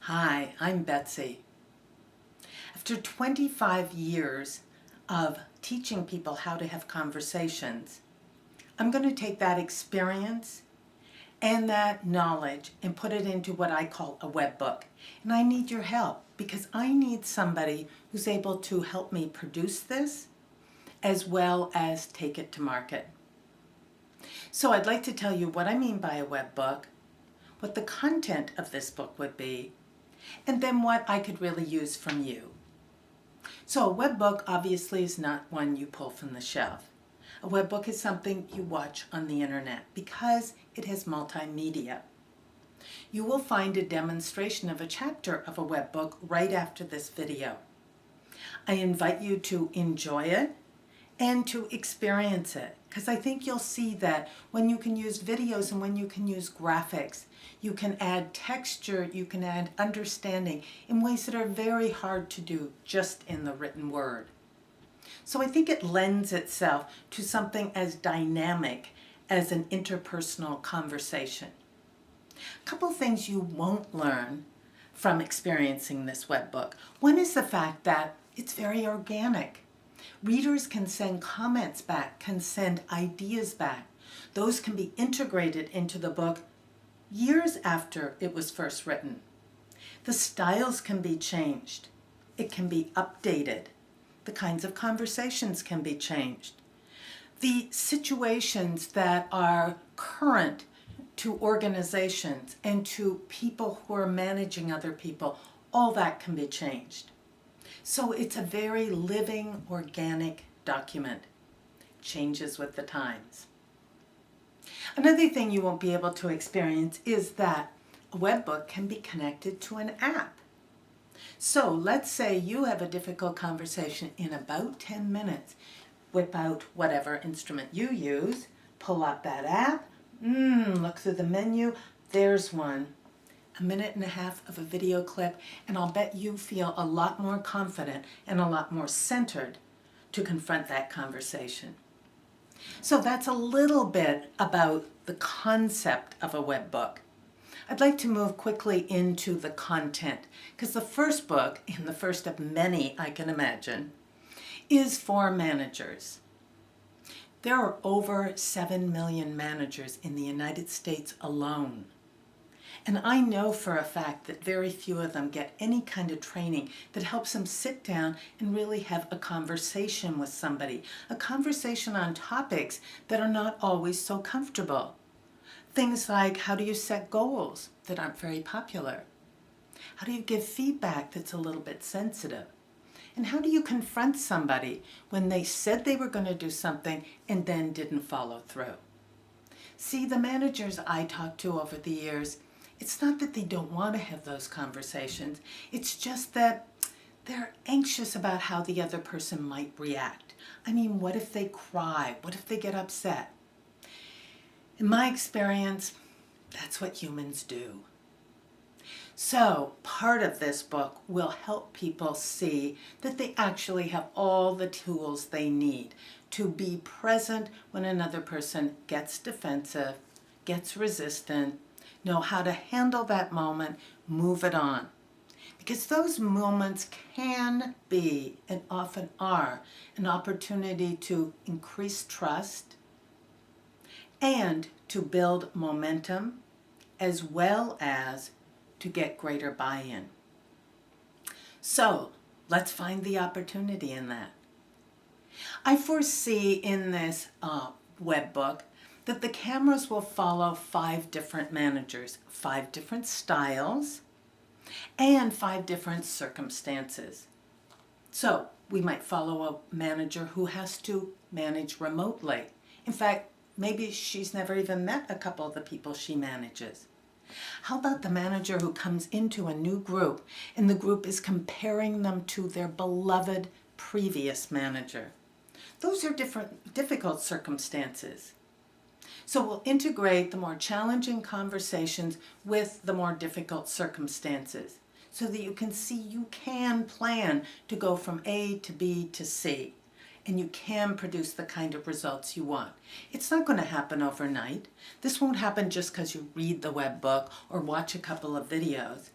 Hi, I'm Betsy. After 25 years of teaching people how to have conversations, I'm going to take that experience and that knowledge and put it into what I call a web book. And I need your help because I need somebody who's able to help me produce this as well as take it to market. So I'd like to tell you what I mean by a web book, what the content of this book would be, and then what I could really use from you. So a web book obviously is not one you pull from the shelf. A web book is something you watch on the internet because it has multimedia. You will find a demonstration of a chapter of a web book right after this video. I invite you to enjoy it and to experience it, because I think you'll see that when you can use videos and when you can use graphics, you can add texture, you can add understanding in ways that are very hard to do just in the written word. So I think it lends itself to something as dynamic as an interpersonal conversation. A couple things you won't learn from experiencing this web book. One is the fact that it's very organic. Readers can send comments back, can send ideas back. Those can be integrated into the book years after it was first written. The styles can be changed. It can be updated. The kinds of conversations can be changed. The situations that are current to organizations and to people who are managing other people, all that can be changed. So it's a very living, organic document. It changes with the times. Another thing you won't be able to experience is that a web book can be connected to an app. So let's say you have a difficult conversation in about 10 minutes. Whip out whatever instrument you use, pull up that app, look through the menu, there's one. A minute and a half of a video clip, and I'll bet you feel a lot more confident and a lot more centered to confront that conversation. So that's a little bit about the concept of a web book. I'd like to move quickly into the content, because the first book, and the first of many I can imagine, is for managers. There are over 7 million managers in the United States alone. And I know for a fact that very few of them get any kind of training that helps them sit down and really have a conversation with somebody, a conversation on topics that are not always so comfortable. Things like, how do you set goals that aren't very popular? How do you give feedback that's a little bit sensitive? And how do you confront somebody when they said they were going to do something and then didn't follow through? See, the managers I talked to over the years, it's not that they don't want to have those conversations. It's just that they're anxious about how the other person might react. I mean, what if they cry? What if they get upset? In my experience, that's what humans do. So part of this book will help people see that they actually have all the tools they need to be present when another person gets defensive, gets resistant, know how to handle that moment, move it on. Because those moments can be, and often are, an opportunity to increase trust and to build momentum, as well as to get greater buy-in. So let's find the opportunity in that. I foresee in this web book that the cameras will follow 5 different managers, 5 different styles, and 5 different circumstances. So we might follow a manager who has to manage remotely. In fact, maybe she's never even met a couple of the people she manages. How about the manager who comes into a new group and the group is comparing them to their beloved previous manager? Those are difficult circumstances. So we'll integrate the more challenging conversations with the more difficult circumstances so that you can see you can plan to go from A to B to C, and you can produce the kind of results you want. It's not going to happen overnight. This won't happen just because you read the web book or watch a couple of videos.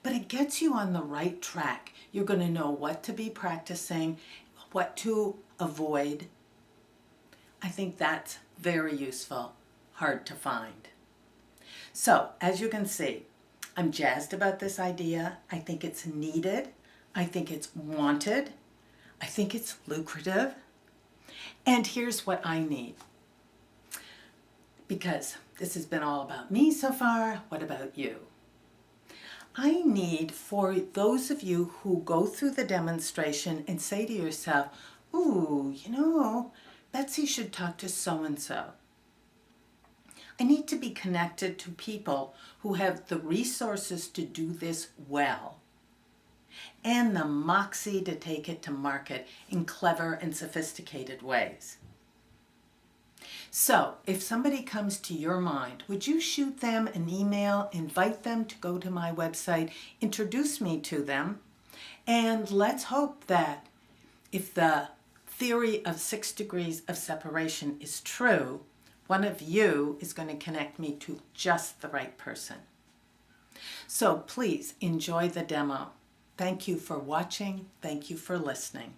But it gets you on the right track. You're going to know what to be practicing, what to avoid. I think that's very useful, hard to find. So, as you can see, I'm jazzed about this idea. I think it's needed. I think it's wanted. I think it's lucrative. And here's what I need. Because this has been all about me so far, what about you? I need for those of you who go through the demonstration and say to yourself, ooh, Betsy should talk to so-and-so. I need to be connected to people who have the resources to do this well and the moxie to take it to market in clever and sophisticated ways. So, if somebody comes to your mind, would you shoot them an email, invite them to go to my website, introduce me to them, and let's hope that if the theory of 6 degrees of separation is true, one of you is going to connect me to just the right person. So please enjoy the demo. Thank you for watching. Thank you for listening.